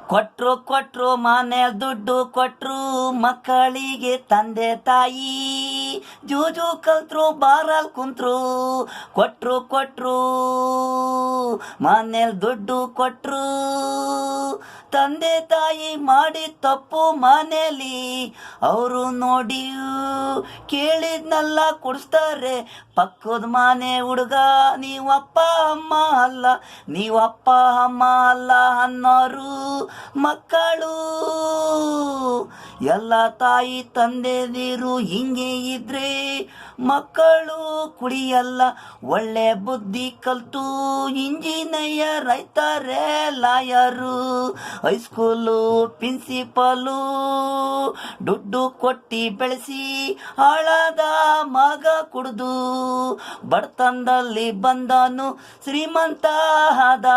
ಕೊಟ್ರು ಕೊಟ್ರು ಮನೆ ದುಡ್ಡು ಕೊಟ್ರು ಮಕ್ಕಳಿಗೆ ತಂದೆ ತಾಯಿ ಜೂಜು ಕಲ್ತ್ರು ಬಾರಲ್ ಕುಂತ್ರು ಕೊಟ್ರು ಕೊಟ್ರು ಮನೇಲಿ ದುಡ್ಡು ಕೊಟ್ರು ತಂದೆ ತಾಯಿ ಮಾಡಿ ತಪ್ಪು ಮನೇಲಿ ಅವರು ನೋಡಿ ಕೇಳಿದ್ನೆಲ್ಲ ಕೊಡಿಸ್ತಾರೆ ಪಕ್ಕದ ಮನೆ ಹುಡುಗ ನೀವಪ್ಪ ಅಮ್ಮ ಅಲ್ಲ ನೀವಪ್ಪ ಅಮ್ಮ ಅಲ್ಲ ಅನ್ನೋರು ಮಕ್ಕಳು ಎಲ್ಲ ತಾಯಿ ತಂದೆದಿರು ಹಿಂಗೆ ಇದ್ರೆ ಮಕ್ಕಳು ಕುಡಿಯಲ್ಲ ಒಳ್ಳೆ ಬುದ್ಧಿ ಕಲ್ತು ಇಂಜಿನಿಯರ್ ಆಯ್ತಾರೆ ಲಾಯರು ಹೈಸ್ಕೂಲು ಪ್ರಿನ್ಸಿಪಲು ದುಡ್ಡು ಕೊಟ್ಟಿ ಬೆಳೆಸಿ ಹಾಳಾದ ಮಗ ಕುಡ್ದು ಬಡತನದಲ್ಲಿ ಬಂದನು ಶ್ರೀಮಂತ ಆದ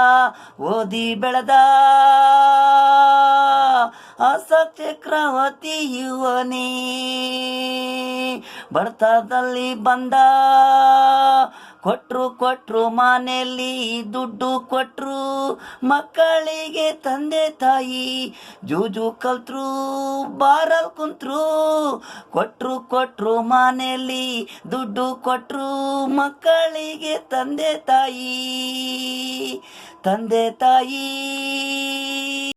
ಓದಿ ಬೆಳೆದ ಚಕ್ರವರ್ತಿ ಯುವನೇ ಬಡತನದಲ್ಲಿ ಬಂದ ಕೊಟ್ರು ಕೊಟ್ರು ಮನೆಯಲ್ಲಿ ದುಡ್ಡು ಕೊಟ್ರು ಮಕ್ಕಳಿಗೆ ತಂದೆ ತಾಯಿ ಜೂಜು ಕಲ್ತ್ರು ಬಾರಲ್ ಕುಂತ್ರು ಕೊಟ್ರು ಕೊಟ್ರು ಮನೆಯಲ್ಲಿ ದುಡ್ಡು ಕೊಟ್ರು ಮಕ್ಕಳಿಗೆ ತಂದೆ ತಾಯಿ